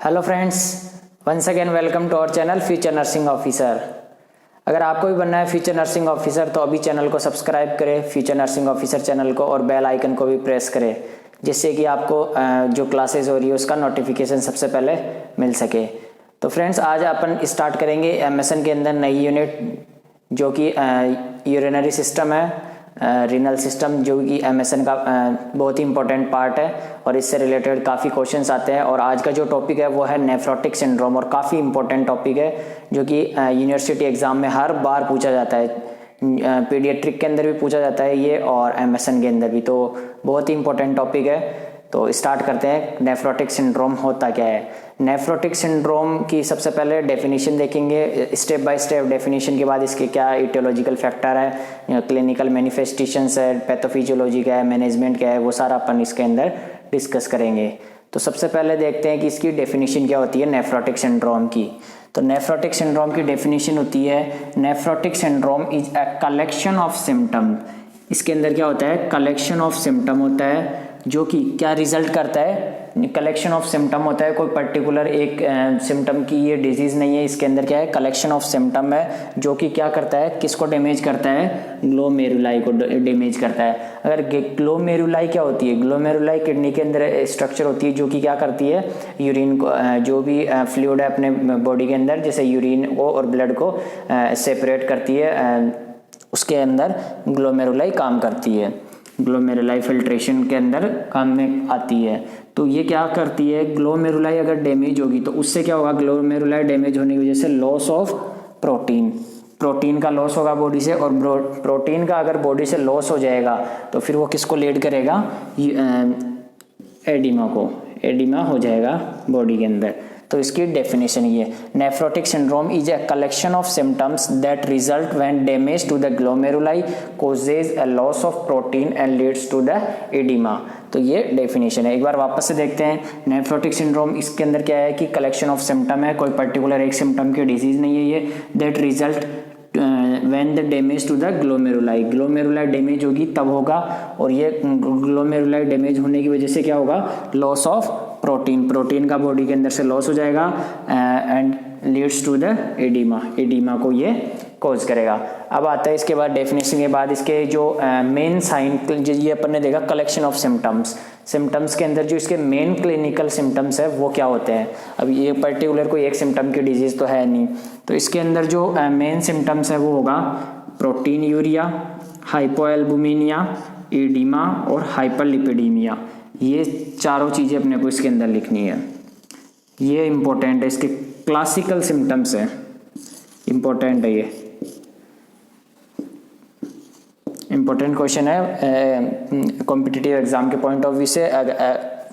Hello friends, once again welcome to our channel future nursing officer. अगर आपको भी बनना है फ्यूचर नर्सिंग ऑफिसर तो अभी चैनल को सब्सक्राइब करें, फ्यूचर नर्सिंग ऑफिसर चैनल को, और बेल आइकन को भी प्रेस करें जिससे कि आपको जो क्लासेस हो रही है उसका नोटिफिकेशन सबसे पहले मिल सके। तो फ्रेंड्स, आज अपन स्टार्ट करेंगे एमएसएन के अंदर नई यूनिट जो कि यूरिनरी सिस्टम है, रीनल सिस्टम, जो कि एमएसएन का बहुत ही इंपॉर्टेंट पार्ट है और इससे रिलेटेड काफ़ी क्वेश्चंस आते हैं। और आज का जो टॉपिक है वो है नेफ्रोटिक सिंड्रोम, और काफ़ी इंपॉर्टेंट टॉपिक है जो कि यूनिवर्सिटी एग्जाम में हर बार पूछा जाता है। पीडियाट्रिक के अंदर भी पूछा जाता है ये, और एमएसएन के अंदर भी, तो बहुत ही इंपॉर्टेंट टॉपिक है। तो स्टार्ट करते हैं। नेफ्रोटिक सिंड्रोम होता क्या है? नेफ्रोटिक सिंड्रोम की सबसे पहले डेफिनेशन देखेंगे, स्टेप बाय स्टेप डेफिनेशन के बाद इसके क्या इटियोलॉजिकल फैक्टर है, क्लिनिकल मैनिफेस्टेशंस है, पैथोफिजियोलॉजी क्या है, मैनेजमेंट क्या है, वो सारा अपन इसके अंदर डिस्कस करेंगे। तो सबसे पहले देखते हैं कि इसकी डेफिनेशन क्या होती है नेफ्रोटिक सिंड्रोम की। तो नेफ्रोटिक सिंड्रोम की डेफिनेशन होती है, nephrotic syndrome is a collection of symptom. इसके अंदर क्या होता है? कलेक्शन ऑफ सिम्टम होता है जो कि क्या रिजल्ट करता है? कलेक्शन ऑफ सिम्टम होता है, कोई पर्टिकुलर एक सिम्टम की ये डिजीज नहीं है। इसके अंदर क्या है? कलेक्शन ऑफ सिम्टम है जो कि क्या करता है, किसको डैमेज करता है? ग्लोमेरुलाई को डैमेज करता है। अगर ग्लोमेरुलाई क्या होती है? ग्लोमेरुलाई किडनी के अंदर स्ट्रक्चर होती है जो कि क्या करती है, यूरिन को, जो भी फ्लूइड है अपने बॉडी के अंदर, जैसे यूरिन को और ब्लड को सेपरेट करती है, उसके अंदर ग्लोमेरुलाई काम करती है। ग्लोमेरुलाई फिल्ट्रेशन के अंदर काम में आती है। तो ये क्या करती है, ग्लोमेरुलाई अगर डैमेज होगी तो उससे क्या होगा? ग्लोमेरुलाई डैमेज होने की वजह से लॉस ऑफ प्रोटीन का लॉस होगा बॉडी से, और प्रोटीन का अगर बॉडी से लॉस हो जाएगा तो फिर वो किसको लीड करेगा? एडिमा हो जाएगा बॉडी के अंदर। तो इसकी डेफिनेशन ये, nephrotic syndrome is a collection of symptoms that result when damage to the glomeruli causes a loss of protein and leads to the oedema. तो ये डेफिनेशन है। एक बार वापस से देखते हैं। नेफ्रोटिक सिंड्रोम, इसके अंदर क्या है कि कलेक्शन ऑफ सिम्टम है, कोई पर्टिकुलर एक सिम्टम की डिजीज नहीं है ये। That result when the damage to the glomeruli damage होगी तब होगा, और ये ग्लोमेरुलाई डैमेज होने की वजह से क्या होगा? लॉस ऑफ प्रोटीन का बॉडी के अंदर से लॉस हो जाएगा and leads to the oedema को ये कॉज करेगा। अब आता है इसके बाद डेफिनेशन के बाद इसके जो मेन साइन, ये अपन ने देखा कलेक्शन ऑफ सिम्टम्स के अंदर जो इसके मेन क्लिनिकल सिम्टम्स है वो क्या होते हैं। अब ये पर्टिकुलर कोई एक सिम्टम की डिजीज तो है नहीं, तो इसके अंदर जो मेन सिम्टम्स है वो होगा प्रोटीन यूरिया, हाइपोएल्बुमिनिया, एडिमा और हाइपरलिपिडीमिया। ये चारों चीजें अपने को इसके अंदर लिखनी है, ये इंपॉर्टेंट है। इसके क्लासिकल सिम्टम्स है, इंपॉर्टेंट है, ये इंपॉर्टेंट क्वेश्चन है कॉम्पिटिटिव एग्जाम के पॉइंट ऑफ व्यू से,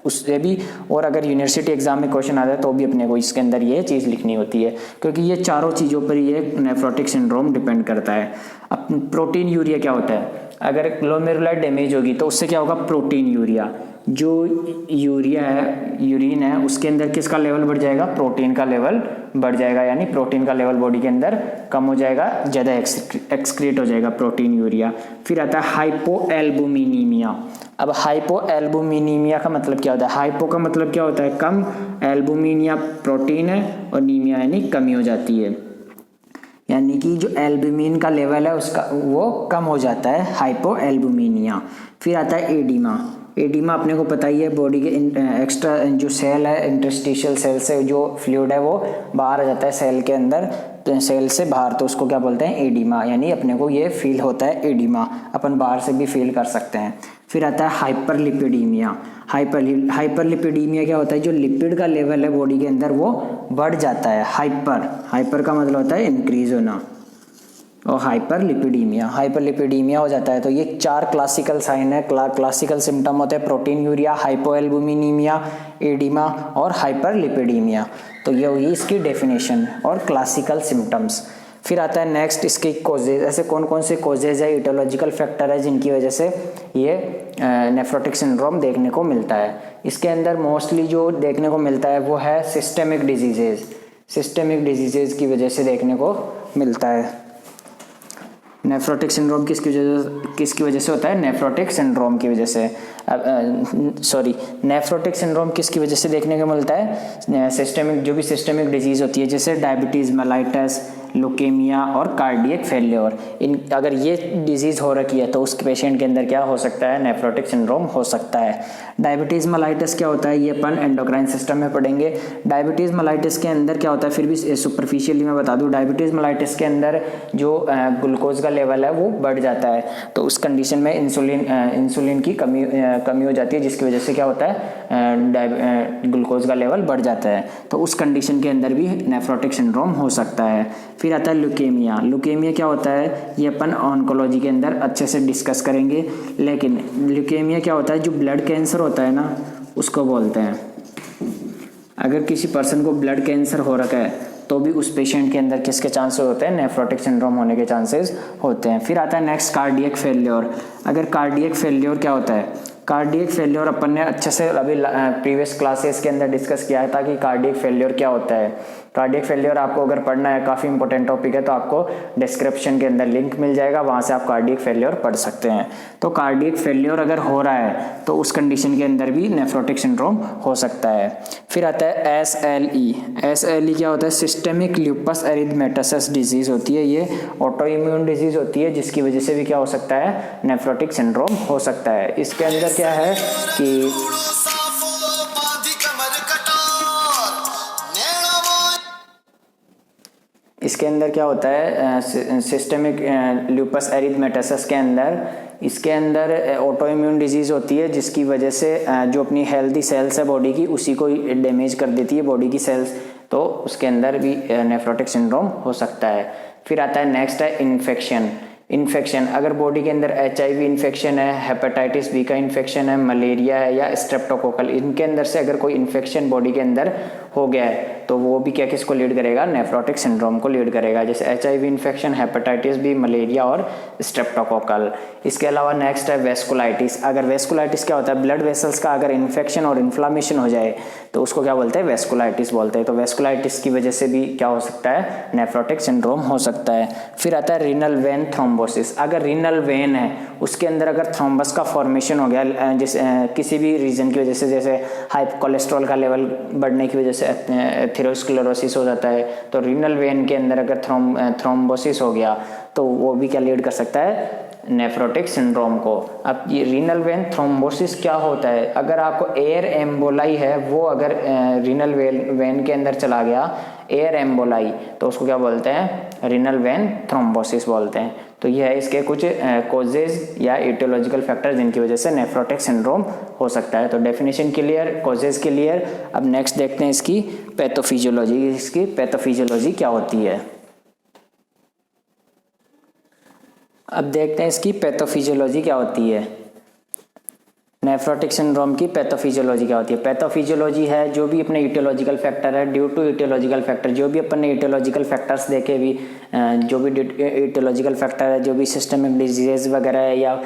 उससे भी। और अगर यूनिवर्सिटी एग्जाम में क्वेश्चन आता है तो भी अपने को इसके अंदर ये चीज़ लिखनी होती है, क्योंकि ये चारों चीज़ों पर ये नेफ्रोटिक सिंड्रोम डिपेंड करता है। अब प्रोटीन यूरिया क्या होता है? अगर ग्लोमेरुलाई डैमेज होगी तो उससे क्या होगा? प्रोटीन यूरिया, जो यूरिया है, यूरिन है, उसके अंदर किसका लेवल बढ़ जाएगा? प्रोटीन का लेवल बढ़ जाएगा, यानी प्रोटीन का लेवल बॉडी के अंदर कम हो जाएगा, ज़्यादा एक्सक्रीट हो जाएगा प्रोटीन यूरिया। फिर आता है हाइपोएल्बुमिनीमिया। अब हाइपोएल्बुमिनीमिया का मतलब क्या होता है? हाइपो का मतलब क्या होता है? कम, एल्बुमिनिया प्रोटीन है, और नीमिया यानी कमी हो जाती है, यानी कि जो एल्बुमिन का लेवल है उसका वो कम हो जाता है, हाइपोएल्बुमिनिया। फिर आता है एडिमा अपने को पता ही है, बॉडी के एक्स्ट्रा जो सेल है, इंटरस्टिशियल सेल से जो फ्लूइड है वो बाहर आ जाता है सेल के अंदर, तो सेल से बाहर, तो उसको क्या बोलते हैं? एडिमा, यानी अपने को ये फील होता है एडिमा, अपन बाहर से भी फील कर सकते हैं। फिर आता है हाइपरलिपिडीमिया। हाइपरलिपिडीमिया क्या होता है? जो लिपिड का लेवल है बॉडी के अंदर वो बढ़ जाता है। हाइपर का मतलब होता है इंक्रीज होना, और हाइपरलिपिडीमिया हो जाता है। तो ये चार क्लासिकल साइन है, क्लासिकल सिम्टम होते हैं प्रोटीन यूरिया, हाइपोएल्बुमिनीमिया, एडिमा और हाइपरलिपिडीमिया। तो ये हुई इसकी डेफिनेशन और क्लासिकल सिम्टम्स। फिर आता है नेक्स्ट इसके कॉजेज, ऐसे कौन कौन से कॉजेज है, इटियोलॉजिकल फैक्टर है जिनकी वजह से ये नेफ्रोटिक सिंड्रोम देखने को मिलता है। इसके अंदर मोस्टली जो देखने को मिलता है वो है सिस्टेमिक डिजीजेज की वजह से देखने को मिलता है। नेफ्रोटिक सिंड्रोम किसकी वजह से होता है? नेफ्रोटिक सिंड्रोम की वजह से। नेफ्रोटिक सिंड्रोम किसकी वजह से देखने को मिलता है? सिस्टेमिक, जो भी सिस्टेमिक डिजीज होती है जैसे डायबिटीज़ मेलाइटस, लुकेमिया और कार्डियक फेलियर, इन अगर ये डिजीज़ हो रखी है तो उस पेशेंट के अंदर क्या हो सकता है? नेफ्रोटिक सिंड्रोम हो सकता है। डायबिटीज़ मेलाइटस क्या होता है? ये अपन एंडोक्राइन सिस्टम में पढ़ेंगे। डायबिटीज़ मेलाइटस के अंदर क्या होता है, फिर भी सुपरफिशियली मैं बता दूं, डायबिटीज़ मेलाइटस के अंदर जो ग्लूकोज का लेवल है वो बढ़ जाता है, तो उस कंडीशन में इंसुलिन की कमी हो जाती है, जिसकी वजह से क्या होता है? ग्लूकोज का लेवल बढ़ जाता है, तो उस कंडीशन के अंदर भी नेफ्रोटिक सिंड्रोम हो सकता है। फिर आता है ल्यूकेमिया। ल्यूकेमिया क्या होता है? ये अपन ऑन्कोलॉजी के अंदर अच्छे से डिस्कस करेंगे, लेकिन ल्यूकेमिया क्या होता है? जो ब्लड कैंसर होता है ना, उसको बोलते हैं। अगर किसी पर्सन को ब्लड कैंसर हो रखा है तो भी उस पेशेंट के अंदर किसके चांसेस होते हैं? नेफ्रोटिक सिंड्रोम होने के चांसेस होते हैं। फिर आता है नेक्स्ट कार्डियक फेल्योर। अगर कार्डियक फेल्योर क्या होता है? कार्डियक फेल्योर अपन ने अच्छे से अभी प्रीवियस क्लासेस के अंदर डिस्कस किया था कि कार्डियक फेल्योर क्या होता है। कार्डियक फेल्योर आपको अगर पढ़ना है, काफ़ी इंपॉर्टेंट टॉपिक है, तो आपको डिस्क्रिप्शन के अंदर लिंक मिल जाएगा, वहाँ से आप कार्डियक फेल्योर पढ़ सकते हैं। तो कार्डियक फेल्योर अगर हो रहा है तो उस कंडीशन के अंदर भी नेफ्रोटिक सिंड्रोम हो सकता है। फिर आता है SLE। SLE क्या होता है? सिस्टेमिक ल्यूपस एरिथमेटोसस डिजीज होती है, ये ऑटो इम्यून डिजीज होती है, जिसकी वजह से भी क्या हो सकता है? नेफ्रोटिक सिंड्रोम हो सकता है। इसके अंदर क्या है कि इसके अंदर क्या होता है? सिस्टेमिक ल्यूपस एरिथमेटोसस के अंदर, इसके अंदर ऑटो इम्यून डिजीज़ होती है, जिसकी वजह से जो अपनी हेल्दी सेल्स है बॉडी की, उसी को डैमेज कर देती है बॉडी की सेल्स, तो उसके अंदर भी नेफ्रोटिक सिंड्रोम हो सकता है। फिर आता है नेक्स्ट है इन्फेक्शन। अगर बॉडी के अंदर HIV इन्फेक्शन है, हेपेटाइटिस B का इन्फेक्शन है, मलेरिया है या स्ट्रेप्टोकोकल, इनके अंदर से अगर कोई इन्फेक्शन बॉडी के अंदर हो गया है तो वो भी क्या किसको लीड करेगा? नेफ्रोटिक सिंड्रोम को लीड करेगा, जैसे HIV infection, hepatitis B, malaria और स्ट्रेप्टोकोकल। इसके अलावा नेक्स्ट है वेस्कुलाइटिस। अगर वेस्कुलाइटिस क्या होता है? ब्लड वेसल्स का अगर इन्फेक्शन और इन्फ्लामेशन हो जाए तो उसको क्या बोलते हैं? वेस्कुलाइटिस बोलते हैं। तो वेस्कुलाइटिस की वजह से भी क्या हो सकता है? नेफ्रोटिक सिंड्रोम हो सकता है। फिर आता है रीनल वेन थ्रोम्बोसिस। अगर रीनल वेन है उसके अंदर अगर थ्रोम्बस का फॉर्मेशन हो गया, जिस किसी भी रीजन की वजह से, जैसे हाई कोलेस्ट्रॉल का लेवल बढ़ने की वजह से एथेरोस्क्लेरोसिस हो जाता है, तो रीनल वेन के अंदर अगर थ्रोम्बोसिस हो गया तो वो भी क्या लीड कर सकता है? नेफ्रोटिक सिंड्रोम को। अब ये रीनल वेन थ्रोम्बोसिस क्या होता है? अगर आपको एयर एम्बोलाई है, वो अगर रीनल वेन के अंदर चला गया, एयर एम्बोलाई, तो उसको क्या बोलते हैं? रीनल वेन थ्रोम्बोसिस बोलते हैं। तो ये है इसके कुछ कॉजेज या इटियोलॉजिकल फैक्टर जिनकी वजह से नेफ्रोटिक सिंड्रोम हो सकता है। तो डेफिनेशन क्लियर, कॉजेज क्लियर। अब नेक्स्ट देखते हैं इसकी पैथोफिजियोलॉजी। इसकी पैथोफिजियोलॉजी क्या होती है? अब देखते हैं इसकी पैथोफिजियोलॉजी क्या होती है। नेफ्रोटिक सिंड्रोम की पैथोफिजियोलॉजी क्या होती है? पैथोफिजियोलॉजी है जो भी अपने इटियोलॉजिकल फैक्टर है, ड्यू टू इटियोलॉजिकल फैक्टर, जो भी अपन ने इटियोलॉजिकल फैक्टर्स देखे भी, जो भी इटियोलॉजिकल फैक्टर है, जो भी सिस्टमिक डिजीज वगैरह है या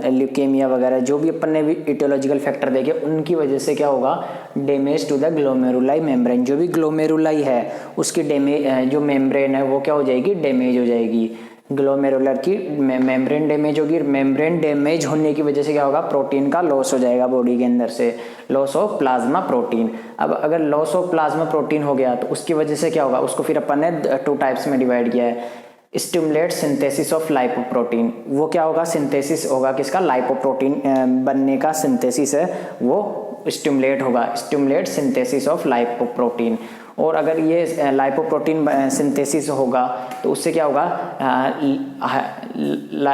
ल्यूकेमिया वगैरह, जो भी अपन ने भी इटियोलॉजिकल फैक्टर देखे, उनकी वजह से क्या होगा? Damage to the glomeruli membrane. जो भी ग्लोमेरुलाई है उसकी जो मेम्ब्रेन है वो क्या हो जाएगी? डैमेज हो जाएगी। ग्लोमेरुलर की मेम्ब्रेन डैमेज होगी। मेम्ब्रेन डैमेज होने की वजह से क्या होगा? प्रोटीन का लॉस हो जाएगा बॉडी के अंदर से, लॉस ऑफ प्लाज्मा प्रोटीन। अब अगर लॉस ऑफ प्लाज्मा प्रोटीन हो गया तो उसकी वजह से क्या होगा? उसको फिर अपन ने 2 टाइप्स में डिवाइड किया है। Stimulate synthesis of lipoprotein. वो क्या होगा? सिंथेसिस होगा किसका? लाइपोप्रोटीन बनने का सिंथेसिस है वो स्टिमुलेट होगा, स्टिमुलेट सिंथेसिस ऑफ लाइपोप्रोटीन। और अगर ये लाइपोप्रोटीन सिंथेसिस होगा तो उससे क्या होगा?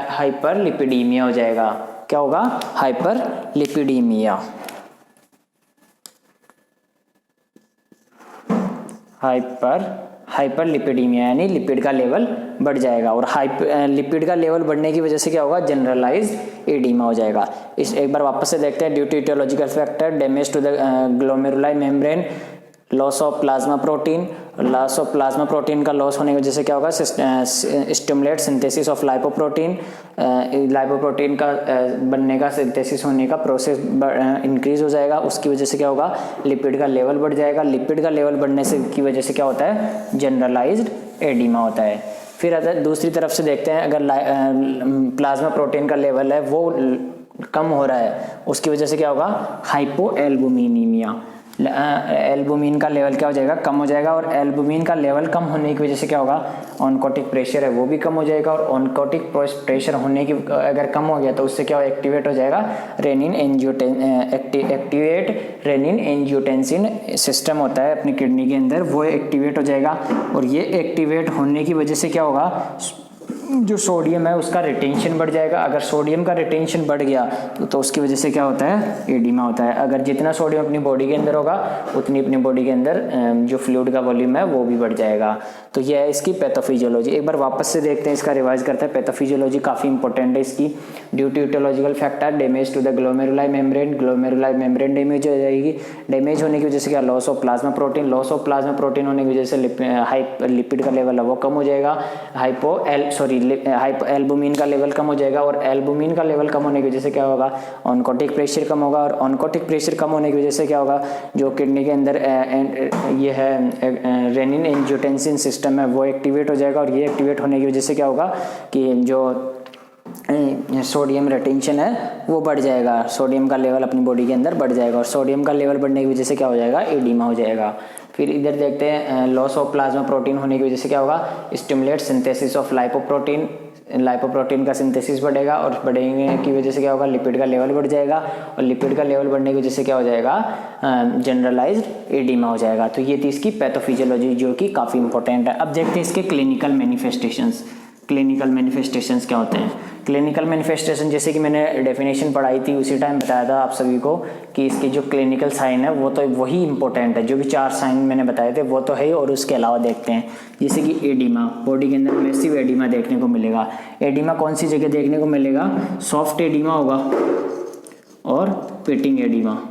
हाइपरलिपिडीमिया हो जाएगा। क्या होगा? हाइपरलिपिडीमिया। हाइपरलिपिडीमिया यानी लिपिड का लेवल बढ़ जाएगा, और लिपिड का लेवल बढ़ने की वजह से क्या होगा? जनरलाइज्ड एडिमा हो जाएगा। इस एक बार वापस से देखते हैं। Due to aetiological factor, damage to the glomeruli membrane, loss of plasma protein. Loss of plasma protein का लॉस होने की वजह से क्या होगा? Stimulate synthesis of lipoprotein. Lipoprotein का बनने का, सिंथेसिस होने का प्रोसेस इंक्रीज हो जाएगा। उसकी वजह से क्या होगा? लिपिड का लेवल बढ़ जाएगा। लिपिड का लेवल बढ़ने से की वजह से क्या होता है? जनरलाइज्ड एडिमा होता है। फिर अगर दूसरी तरफ से देखते हैं, अगर प्लाज्मा प्रोटीन का लेवल है वो कम हो रहा है, उसकी वजह से क्या होगा, हाइपोएल्बुमिनीमिया। एल्बुमिन का लेवल क्या हो जाएगा, कम हो जाएगा, और एल्बुमिन का लेवल कम होने की वजह से क्या होगा, ऑनकोटिक प्रेशर है वो भी कम हो जाएगा, और ऑनकोटिक प्रेशर होने की अगर कम हो गया तो उससे क्या एक्टिवेट हो जाएगा, एक्टिवेट रेनिन एंजियोटेंसिन सिस्टम होता है अपनी किडनी के अंदर, वो एक्टिवेट हो जाएगा, और ये एक्टिवेट होने की वजह से क्या होगा, जो सोडियम है उसका रिटेंशन बढ़ जाएगा। अगर सोडियम का रिटेंशन बढ़ गया तो उसकी वजह से क्या होता है, एडिमा होता है। अगर जितना सोडियम अपनी बॉडी के अंदर होगा उतनी अपनी बॉडी के अंदर जो फ्लूइड का वॉल्यूम है वो भी बढ़ जाएगा। तो यह है इसकी पैथोफिजियोलॉजी। एक बार वापस से देखते हैं, इसका रिवाइज करते हैं। पैथोफिजियोलॉजी काफ़ी इंपॉर्टेंट है इसकी। Due to aetiological factor damage to the glomeruli membrane damage हो जाएगी। डैमेज होने की वजह से क्या, loss of plasma protein. Loss of plasma protein होने की वजह से लिपिड का लेवल है वो कम हो जाएगा। एल्बुमिन का लेवल कम हो जाएगा, और एल्बुमिन का लेवल कम होने की वजह से क्या होगा, ऑनकोटिक प्रेशर कम होगा, और ऑनकोटिक प्रेशर कम होने की वजह से क्या होगा, जो किडनी के अंदर ये है रेनिन एंजियोटेंसिन सिस्टम है वो एक्टिवेट हो जाएगा, और ये एक्टिवेट होने की वजह से क्या होगा कि जो सोडियम रिटेंशन है वो बढ़ जाएगा, सोडियम का लेवल अपनी बॉडी के अंदर बढ़ जाएगा, और सोडियम का लेवल बढ़ने की वजह से क्या हो जाएगा, एडिमा हो जाएगा। फिर इधर देखते हैं, लॉस ऑफ प्लाज्मा प्रोटीन होने की वजह से क्या होगा, स्टिमुलेट सिंथेसिस ऑफ लाइपोप्रोटीन का सिंथेसिस बढ़ेगा, और बढ़ने की वजह से क्या होगा, लिपिड का लेवल बढ़ जाएगा, और लिपिड का लेवल बढ़ने की वजह से क्या हो जाएगा, जनरलाइज्ड एडिमा हो जाएगा। तो ये थी इसकी पैथोफिजियोलॉजी जो कि काफ़ी इंपॉर्टेंट है। अब देखते हैं इसके क्लिनिकल मैनिफेस्टेशंस। क्लिनिकल मैनिफेस्टेशंस क्या होते हैं? क्लिनिकल मैनिफेस्टेशन जैसे कि मैंने डेफिनेशन पढ़ाई थी उसी टाइम बताया था आप सभी को कि इसके जो क्लिनिकल साइन है वो तो वही इंपॉर्टेंट है, जो भी 4 साइन मैंने बताए थे वो तो है, और उसके अलावा देखते हैं जैसे कि एडिमा, बॉडी के अंदर मैसिव एडिमा देखने को मिलेगा। एडिमा कौन सी जगह देखने को मिलेगा, सॉफ्ट एडिमा होगा और पिटिंग एडिमा,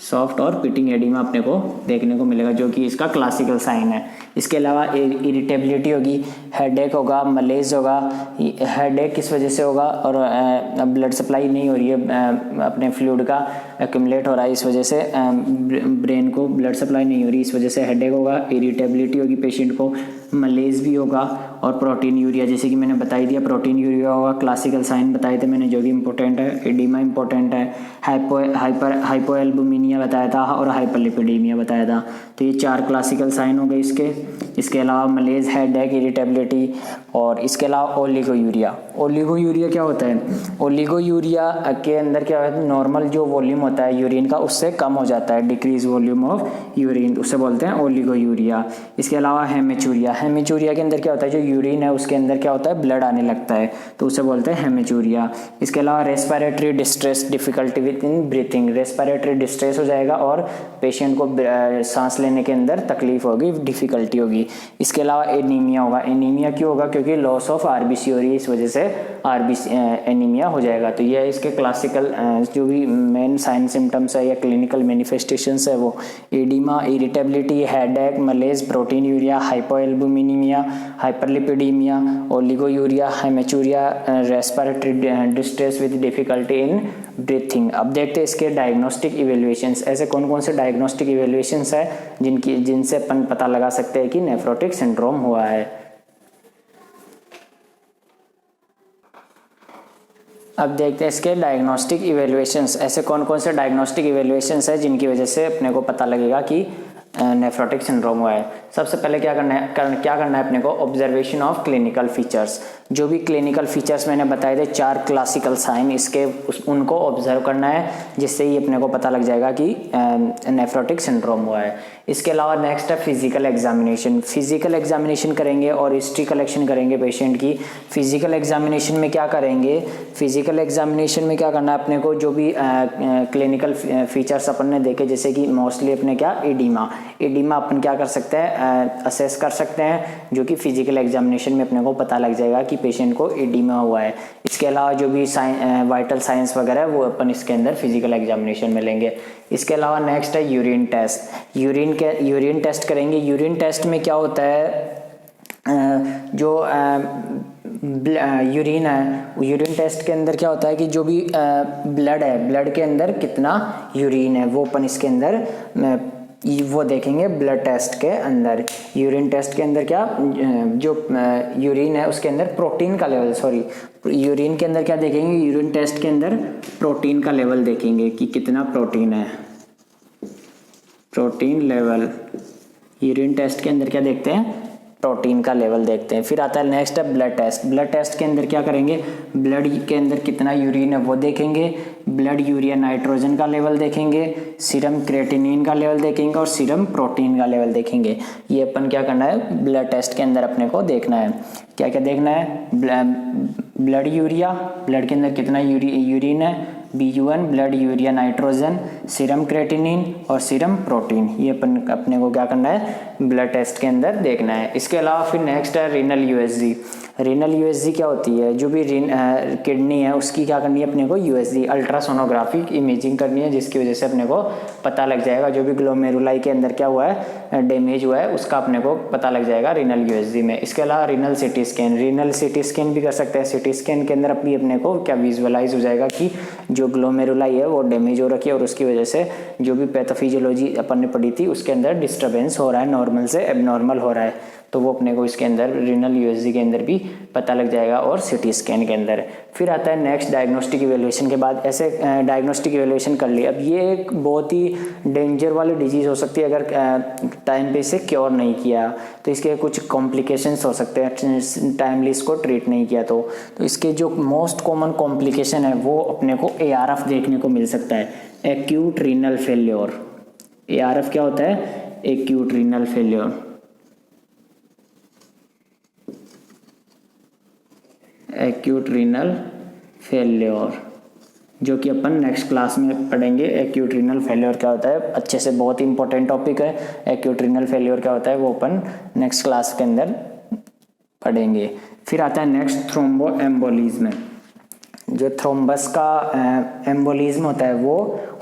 सॉफ्ट और पिटिंग एडिमा अपने को देखने को मिलेगा, जो कि इसका क्लासिकल साइन है। इसके अलावा इरिटेबिलिटी होगी, हेडेक होगा, मलेज होगा। हेडेक किस वजह से होगा, और ब्लड सप्लाई नहीं हो रही है, अपने फ्लूइड का एक्यूमुलेट हो रहा है, इस वजह से ब्रेन को ब्लड सप्लाई नहीं हो रही, इस वजह से हेडेक होगा। इरिटेबिलिटी होगी पेशेंट को, मलेज भी होगा, और प्रोटीन यूरिया जैसे कि मैंने बताई दिया, प्रोटीन यूरिया होगा। क्लासिकल साइन बताए थे मैंने जो भी इंपॉर्टेंट है। एडिमा इंपॉर्टेंट है, हाइपोएल्बुमिनिया बताया था, और हाइपरलिपिडीमिया बताया था। तो ये 4 क्लासिकल साइन हो गए इसके। इसके अलावा मलेज, हेडेक, इरिटेबिलिटी, और इसके अलावा ओलिगोयूरिया। ओलिगोयूरिया क्या होता है? ओलिगोयूरिया के अंदर क्या होता है, नॉर्मल जो वॉल्यूम होता है यूरिन का उससे कम हो जाता है, डिक्रीज वॉल्यूम ऑफ यूरिन, उससे बोलते हैं ओलिगोयूरिया। इसके अलावा हेमेचूरिया। हेमेचूरिया के अंदर क्या होता है, जो यूरिन है उसके अंदर क्या होता है, ब्लड आने लगता है, तो उसे बोलते हैं हेमेचूरिया। इसके अलावा respiratory distress, difficulty with in breathing. Respiratory distress हो जाएगा और पेशेंट को सांस लेने के अंदर तकलीफ होगी, डिफिकल्टी होगी। इसके अलावा एनीमिया होगा। एनीमिया क्यों होगा? क्योंकि लॉस ऑफ आरबीसी हो रही है, इस वजह से आरबीसी एनीमिया हो जाएगा। तो यह इसके क्लासिकल जो भी मेन साइन सिम्टम्स है या क्लिनिकल मैनिफेस्टेशंस है वो oedema, irritability, headache, malaise, proteinuria, hypoalbuminaemia, hyperlipidaemia, oliguria, haematuria, respiratory distress with difficulty in breathing. अब देखते हैं इसके डायग्नोस्टिक इवेल्युएशंस। ऐसे कौन कौन से डायग्नोस्टिक इवेल्युएशंस है जिनसे अपन पता लगा सकते हैं कि नेफ्रोटिक सिंड्रोम हुआ है। अब देखते हैं इसके डायग्नोस्टिक इवेल्युएशंस। ऐसे कौन कौन से डायग्नोस्टिक इवेल्युएशंस है जिनकी वजह से अपने को पता लगेगा कि नेफ्रोटिक सिंड्रोम हुआ है। सबसे पहले क्या करना है अपने को, ऑब्जर्वेशन ऑफ क्लिनिकल फीचर्स। जो भी क्लिनिकल फीचर्स मैंने बताए थे 4 क्लासिकल साइन, इसके उनको ऑब्जर्व करना है, जिससे ही अपने को पता लग जाएगा कि नेफ्रोटिक सिंड्रोम हुआ है। इसके अलावा नेक्स्ट है फिजिकल एग्जामिनेशन। फिजिकल एग्जामिनेशन करेंगे और हिस्ट्री कलेक्शन करेंगे पेशेंट की। फिजिकल एग्जामिनेशन में क्या करेंगे, फिजिकल एग्जामिनेशन में क्या करना है अपने को, जो भी क्लिनिकल फीचर्स अपन ने देखे, जैसे कि मोस्टली अपने क्या एडिमा अपन क्या कर सकते हैं, असेस कर सकते हैं, जो कि फिजिकल एग्जामिनेशन में अपने को पता लग जाएगा कि पेशेंट को एडिमा हुआ है। इसके अलावा जो भी वाइटल साइंस वगैरह है वो अपन इसके अंदर फिजिकल एग्जामिनेशन में लेंगे। इसके अलावा नेक्स्ट है यूरिन टेस्ट। यूरिन टेस्ट करेंगे। यूरिन टेस्ट में क्या होता है, जो यूरिन है, यूरिन टेस्ट के अंदर क्या होता है कि जो भी ब्लड है, ब्लड के अंदर कितना यूरिन है वो अपन इसके अंदर वो देखेंगे ब्लड टेस्ट के अंदर। यूरिन टेस्ट के अंदर क्या जो यूरिन है उसके अंदर प्रोटीन का लेवल, सॉरी यूरिन के अंदर क्या देखेंगे, यूरिन टेस्ट के अंदर प्रोटीन का लेवल देखेंगे कि कितना प्रोटीन है, प्रोटीन लेवल। यूरिन टेस्ट के अंदर क्या देखते हैं, प्रोटीन का लेवल देखते हैं। फिर आता है नेक्स्ट है ब्लड टेस्ट। ब्लड टेस्ट के अंदर क्या करेंगे, ब्लड के अंदर कितना यूरिन है वो देखेंगे, ब्लड यूरिया नाइट्रोजन का लेवल देखेंगे, सीरम क्रेटिनिन का लेवल देखेंगे और सीरम प्रोटीन का लेवल देखेंगे। ये अपन क्या करना है, ब्लड टेस्ट के अंदर अपने को देखना है। क्या क्या देखना है, ब्लड यूरिया, ब्लड के अंदर कितना यूरिन है, BUN blood urea nitrogen, serum creatinine और सीरम प्रोटीन। ये अपने को क्या करना है, ब्लड टेस्ट के अंदर देखना है। इसके अलावा फिर नेक्स्ट है रीनल USG। रीनल USG क्या होती है, जो भी किडनी है उसकी क्या करनी है अपने को, USG अल्ट्रासोनोग्राफिक इमेजिंग करनी है, जिसकी वजह से अपने को पता लग जाएगा जो भी ग्लोमेरुलाई के अंदर क्या हुआ है, डैमेज हुआ है, उसका अपने को पता लग जाएगा रीनल USG में। इसके अलावा renal CT scan, renal CT scan भी कर सकते हैं। CT स्कैन के अंदर अपने को क्या विजुअलाइज हो जाएगा कि जो ग्लोमेरुलाई है वो डैमेज हो रखी है और उसकी वजह से जो भी पैथोफिजियोलॉजी अपन ने पढ़ी थी उसके अंदर डिस्टर्बेंस हो रहा है, नॉर्मल से एबनॉर्मल हो रहा है, तो वो अपने को इसके अंदर रीनल USG के अंदर भी पता लग जाएगा और CT स्कैन के अंदर। फिर आता है नेक्स्ट डायग्नोस्टिक इवैल्यूएशन के बाद। ऐसे डायग्नोस्टिक इवैल्यूएशन कर लिया। अब ये एक बहुत ही डेंजर वाली डिजीज़ हो सकती है, अगर टाइम पे इसे क्योर नहीं किया तो इसके कुछ कॉम्प्लिकेशंस हो सकते हैं, टाइमली इसको ट्रीट नहीं किया तो इसके जो मोस्ट कॉमन कॉम्प्लिकेशन है वो अपने को ARF देखने को मिल सकता है, एक्यूट रीनल फेल्योर। ARF क्या होता है, acute renal failure. Acute renal failure, जो कि अपन नेक्स्ट क्लास में पढ़ेंगे। एक्यूट रीनल फेल्योर क्या होता है अच्छे से, बहुत ही इंपॉर्टेंट टॉपिक है। एक्यूट रीनल फेल्योर क्या होता है वो अपन नेक्स्ट क्लास के अंदर पढ़ेंगे। फिर आता है नेक्स्ट थ्रोम्बो एम्बोलिज्म। जो थ्रोम्बस का एम्बोलिज्म होता है वो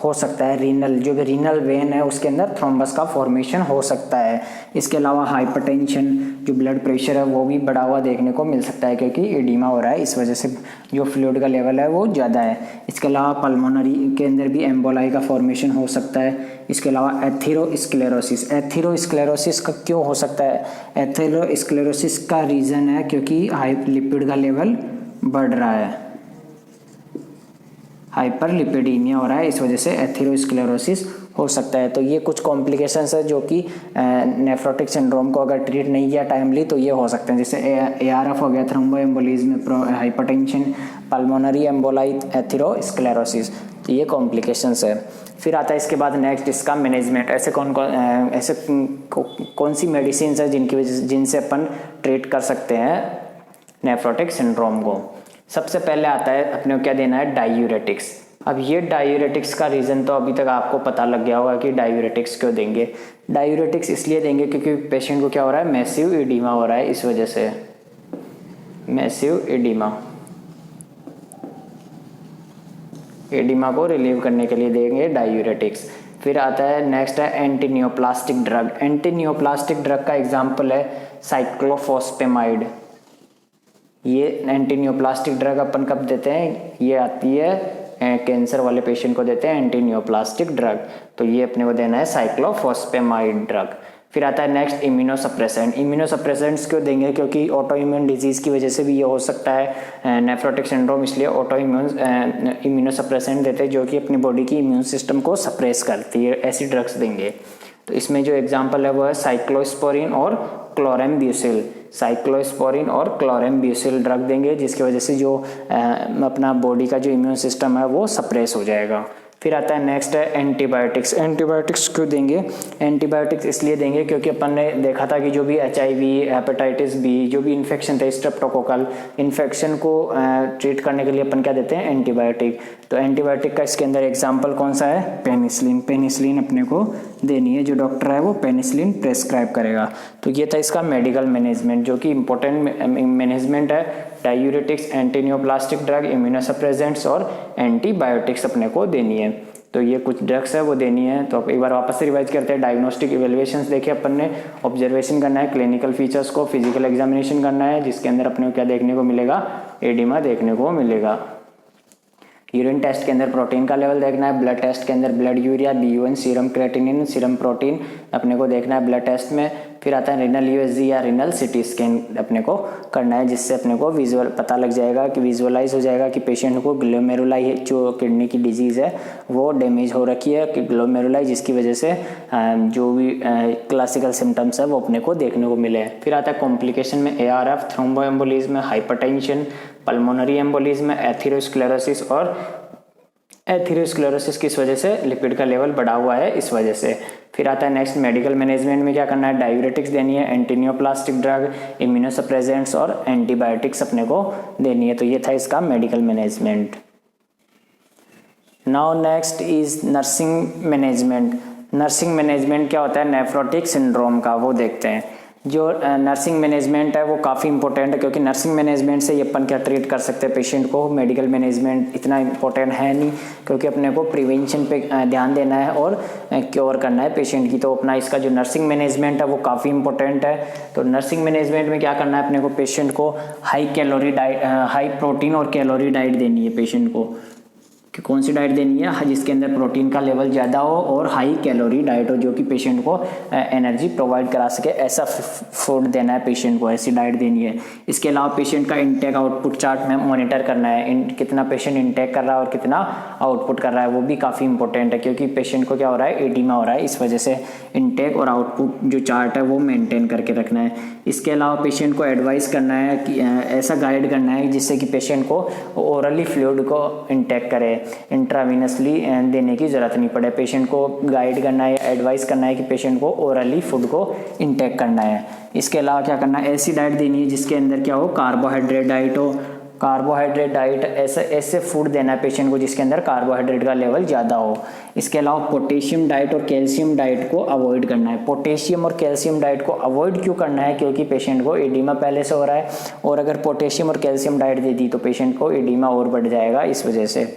हो सकता है रीनल, जो भी रीनल वेन है उसके अंदर थ्रोम्बस का फॉर्मेशन हो सकता है। इसके अलावा हाइपरटेंशन, जो ब्लड प्रेशर है वो भी बढ़ा हुआ देखने को मिल सकता है, क्योंकि एडिमा हो रहा है, इस वजह से जो फ्लूइड का लेवल है वो ज़्यादा है। इसके अलावा पल्मोनरी के अंदर भी एम्बोलाई का फॉर्मेशन हो सकता है। इसके अलावा एथेरोस्क्लेरोसिस, एथेरोस्क्लेरोसिस का क्यों हो सकता है, एथेरोस्क्लेरोसिस का रीज़न है क्योंकि लिपिड का लेवल बढ़ रहा है, हाइपरलिपिडीमिया हो रहा है, इस वजह से एथेरोस्क्लेरोसिस हो सकता है। तो ये कुछ कॉम्प्लिकेशंस है जो कि नेफ्रोटिक सिंड्रोम को अगर ट्रीट नहीं किया टाइमली तो ये हो सकते हैं, जैसे ARF हो गया, thrombo embolism, hypertension, pulmonary emboli, atherosclerosis, तो ये कॉम्प्लिकेशंस है। फिर आता है इसके बाद नेक्स्ट इसका मैनेजमेंट। ऐसे कौन सी मेडिसिन है जिनसे अपन ट्रीट कर सकते हैं नेफ्रोटिक सिंड्रोम को। सबसे पहले आता है अपने को क्या देना है, डायूरेटिक्स। अब ये डायूरेटिक्स का रीज़न तो अभी तक आपको पता लग गया होगा कि डायूरेटिक्स क्यों देंगे। डायूरेटिक्स इसलिए देंगे क्योंकि पेशेंट को क्या हो रहा है, मैसिव एडिमा हो रहा है, इस वजह से मैसिव एडिमा को रिलीव करने के लिए देंगे डायूरेटिक्स। फिर आता है नेक्स्ट है एंटीनियोप्लास्टिक ड्रग। एंटीनियोप्लास्टिक ड्रग का एग्जाम्पल है साइक्लोफॉस्फेमाइड। ये एंटीनियोप्लास्टिक ड्रग अपन कब देते हैं, ये आती है कैंसर वाले पेशेंट को देते हैं एंटीनियोप्लास्टिक ड्रग, तो ये अपने को देना है साइक्लोफॉस्फेमाइड ड्रग। फिर आता है नेक्स्ट इम्यूनोसप्रेसेंट। इम्यूनोसप्रेसेंट्स क्यों देंगे, क्योंकि ऑटो इम्यून डिजीज़ की वजह से भी ये हो सकता है नेफ्रोटिक सिंड्रोम, इसलिए ऑटो इम्यूनोसप्रेसेंट देते हैं जो कि अपनी बॉडी की इम्यून सिस्टम को सप्रेस करती है, ऐसी ड्रग्स देंगे। तो इसमें जो एग्जांपल है वो है साइक्लोस्पोरिन और क्लोरेम्ब्यूसिल। साइक्लोस्पोरिन और क्लोरेम्ब्यूसिल ड्रग देंगे जिसकी वजह से जो अपना बॉडी का जो इम्यून सिस्टम है वो सप्रेस हो जाएगा। फिर आता है नेक्स्ट है एंटीबायोटिक्स। एंटीबायोटिक्स क्यों देंगे, एंटीबायोटिक्स इसलिए देंगे क्योंकि अपन ने देखा था कि जो भी HIV, हेपेटाइटिस बी, जो भी इन्फेक्शन थे, स्ट्रेप्टोकोकल इन्फेक्शन को ट्रीट करने के लिए अपन क्या देते हैं, एंटीबायोटिक। तो एंटीबायोटिक का इसके अंदर एग्जाम्पल कौन सा है, पेनिसिलिन। पेनिसिलिन अपने को देनी है, जो डॉक्टर है वो पेनिसिलिन प्रेस्क्राइब करेगा। तो ये था इसका मेडिकल मैनेजमेंट, जो कि इंपॉर्टेंट मैनेजमेंट है। डायूरेटिक्स, एंटीनियोप्लास्टिक ड्रग, इम्यूनोसप्रेसेंट्स और एंटीबायोटिक्स अपने को देनी है। तो ये कुछ ड्रग्स है वो देनी है। तो एक बार वापस से रिवाइज करते हैं। डायग्नोस्टिक इवैल्यूएशंस देखे अपन ने, ऑब्जर्वेशन करना है क्लिनिकल फीचर्स को, फिजिकल एग्जामिनेशन करना है जिसके अंदर अपने को क्या देखने को मिलेगा, एडिमा देखने को मिलेगा। यूरिन टेस्ट के अंदर प्रोटीन का लेवल देखना है, ब्लड टेस्ट के अंदर blood urea, BUN serum creatinine, serum protein अपने को देखना है ब्लड टेस्ट में। फिर आता है रिनल USG या रिनल CT स्कैन अपने को करना है, जिससे अपने को विजुअल पता लग जाएगा कि विजुअलाइज हो जाएगा कि पेशेंट को ग्लोमेरुलाई जो किडनी की डिजीज़ है वो डैमेज हो रखी है कि ग्लोमेरुलाई, जिसकी वजह से जो भी क्लासिकल सिम्टम्स है वो अपने को देखने को मिले। फिर आता है कॉम्प्लिकेशन में ARF, thromboembolism, hypertension, pulmonary embolism, atherosclerosis और एथेरोस्क्लेरोसिस की वजह से लिपिड का लेवल बढ़ा हुआ है इस वजह से। फिर आता है नेक्स्ट मेडिकल मैनेजमेंट में क्या करना है, डायूरेटिक्स देनी है, एंटीनियोप्लास्टिक ड्रग, इम्यूनोसप्रेजेंट्स और एंटीबायोटिक्स अपने को देनी है। तो ये था इसका medical management. Now next is nursing management. Nursing management क्या होता है, नेफ्रोटिक सिंड्रोम का वो देखते हैं। जो नर्सिंग मैनेजमेंट है वो काफ़ी इंपॉर्टेंट है, क्योंकि नर्सिंग मैनेजमेंट से ये अपन क्या ट्रीट कर सकते हैं पेशेंट को। मेडिकल मैनेजमेंट इतना इंपॉर्टेंट है नहीं, क्योंकि अपने को प्रिवेंशन पे ध्यान देना है और क्योर करना है पेशेंट की। तो अपना इसका जो नर्सिंग मैनेजमेंट है वो काफ़ी इंपॉर्टेंट है। तो नर्सिंग मैनेजमेंट में क्या करना है अपने को, पेशेंट को high calorie diet, high protein और कैलोरी डाइट देनी है पेशेंट को। कि कौन सी डाइट देनी है, जिसके अंदर प्रोटीन का लेवल ज़्यादा हो और हाई कैलोरी डाइट हो, जो कि पेशेंट को एनर्जी प्रोवाइड करा सके, ऐसा फूड देना है पेशेंट को, ऐसी डाइट देनी है। इसके अलावा पेशेंट का इनटेक आउटपुट चार्ट में मॉनिटर करना है, कितना पेशेंट इनटेक कर रहा है और कितना आउटपुट कर रहा है, वो भी काफ़ी इंपॉर्टेंट है, क्योंकि पेशेंट को क्या हो रहा है, एडीमा हो रहा है, इस वजह से इनटेक और आउटपुट जो चार्ट है वो मेनटेन करके रखना है। इसके अलावा पेशेंट को एडवाइस करना है कि ऐसा गाइड करना है जिससे कि पेशेंट को ओरली फ्लूइड को इनटेक करे, इंट्रावीनसली देने की ज़रूरत नहीं पड़े। पेशेंट को गाइड करना है, एडवाइस करना है कि पेशेंट को ओरली फूड को इनटेक करना है। इसके अलावा क्या करना है, ऐसी डाइट देनी है जिसके अंदर क्या हो, कार्बोहाइड्रेट डाइट हो। कार्बोहाइड्रेट डाइट ऐसे फूड देना है पेशेंट को जिसके अंदर कार्बोहाइड्रेट का लेवल ज़्यादा हो। इसके अलावा पोटेशियम डाइट और कैल्शियम डाइट को अवॉइड करना है। पोटेशियम और कैल्शियम डाइट को अवॉइड क्यों करना है, क्योंकि पेशेंट को एडीमा पहले से हो रहा है, और अगर पोटेशियम और कैल्शियम डाइट दे दी तो पेशेंट को एडीमा और बढ़ जाएगा इस वजह से।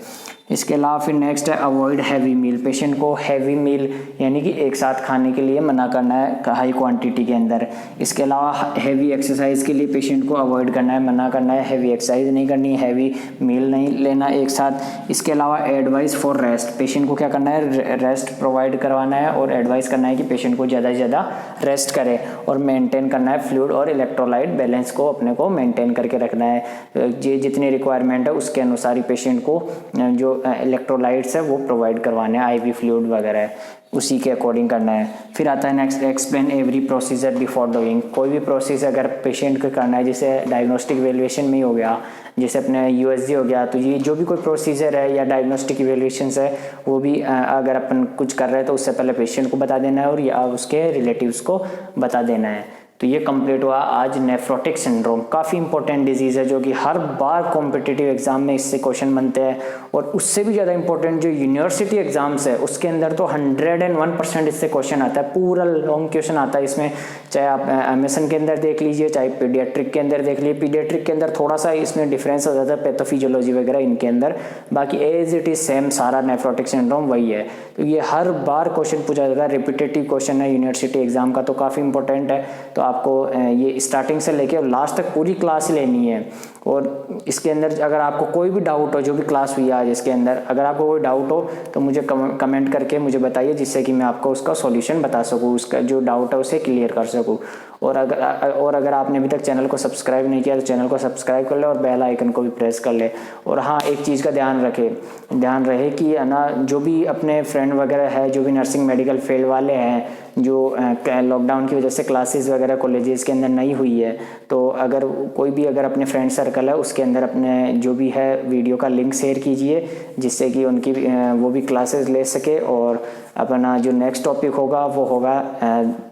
इसके अलावा फिर नेक्स्ट है अवॉइड हैवी मील। पेशेंट को हैवी मील यानी कि एक साथ खाने के लिए मना करना है हाई क्वांटिटी के अंदर। इसके अलावा हैवी एक्सरसाइज के लिए पेशेंट को अवॉइड करना है, मना करना है, हैवी एक्सरसाइज नहीं करनी, हैवी मील नहीं लेना एक साथ। इसके अलावा एडवाइस फॉर रेस्ट, पेशेंट को क्या करना है, रेस्ट प्रोवाइड करवाना है और एडवाइस करना है कि पेशेंट को ज़्यादा से ज़्यादा रेस्ट करे, और मेंटेन करना है फ्लूइड और इलेक्ट्रोलाइट बैलेंस को अपने को मेंटेन करके रखना है। जितनी रिक्वायरमेंट है उसके अनुसार ही पेशेंट को जो इलेक्ट्रोलाइट्स है वो प्रोवाइड करवाने हैं, आईवी फ्लूइड वगैरह है उसी के अकॉर्डिंग करना है। फिर आता है next, explain every procedure before doing. कोई भी प्रोसीजर अगर पेशेंट को करना है, जैसे डायग्नोस्टिक इवैल्यूएशन में ही हो गया, जैसे अपने USG हो गया, तो ये जो भी कोई प्रोसीजर है या डायग्नोस्टिक इवैल्यूएशंस है वो भी अगर अपन कुछ कर रहे हैं तो उससे पहले पेशेंट को बता देना है और या उसके रिलेटिव्स को बता देना है। तो ये कंप्लीट हुआ आज नेफ्रोटिक सिंड्रोम। काफ़ी इंपॉर्टेंट डिजीज़ है जो कि हर बार कॉम्पिटिटिव एग्जाम में इससे क्वेश्चन बनते हैं, और उससे भी ज़्यादा इंपॉर्टेंट जो यूनिवर्सिटी एग्जाम्स है उसके अंदर तो 101% इससे क्वेश्चन आता है, पूरा लॉन्ग क्वेश्चन आता है इसमें। चाहे आप MSN के अंदर देख लीजिए, चाहे पीडियाट्रिक के अंदर देख लीजिए। पीडियाट्रिक के अंदर थोड़ा सा इसमें डिफरेंस हो जाता है, पैथोफिजियोलॉजी वगैरह इनके अंदर, बाकी एज इट इज़ सेम सारा नेफ्रोटिक सिंड्रोम वही है। तो ये हर बार क्वेश्चन पूछा जाता है, रिपीटेटिव क्वेश्चन है यूनिवर्सिटी एग्जाम का, तो काफ़ी इंपॉर्टेंट है। तो आपको ये स्टार्टिंग से लेके लास्ट तक पूरी क्लास लेनी है। और इसके अंदर अगर आपको कोई भी डाउट हो, जो भी क्लास हुई आज इसके अंदर, अगर आपको कोई डाउट हो तो मुझे कमेंट करके मुझे बताइए, जिससे कि मैं आपको उसका सॉल्यूशन बता सकूँ, उसका जो डाउट है उसे क्लियर कर सकूँ। और अगर आपने अभी तक चैनल को सब्सक्राइब नहीं किया तो चैनल को सब्सक्राइब कर ले और बेल आइकन को भी प्रेस कर ले। और हाँ, एक चीज़ का ध्यान रहे कि है ना, जो भी अपने फ्रेंड वगैरह है, जो भी नर्सिंग मेडिकल फील्ड वाले हैं, जो लॉकडाउन की वजह से क्लासेस वगैरह कॉलेजेस के अंदर नहीं हुई है, तो अगर कोई भी अगर अपने फ्रेंड सर्कल है उसके अंदर अपने जो भी है वीडियो का लिंक शेयर कीजिए, जिससे कि उनकी वो भी क्लासेस ले सके। और अपना जो नेक्स्ट टॉपिक होगा वो होगा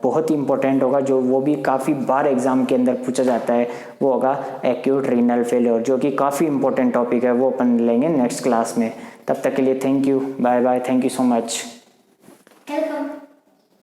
बहुत ही इंपॉर्टेंट होगा, जो वो भी काफ़ी बार एग्जाम के अंदर पूछा जाता है, वो होगा एक्यूट रीनल फेलियर, जो कि काफ़ी इंपॉर्टेंट टॉपिक है, वो अपन लेंगे नेक्स्ट क्लास में। तब तक के लिए thank you, bye bye, thank you so much. Welcome.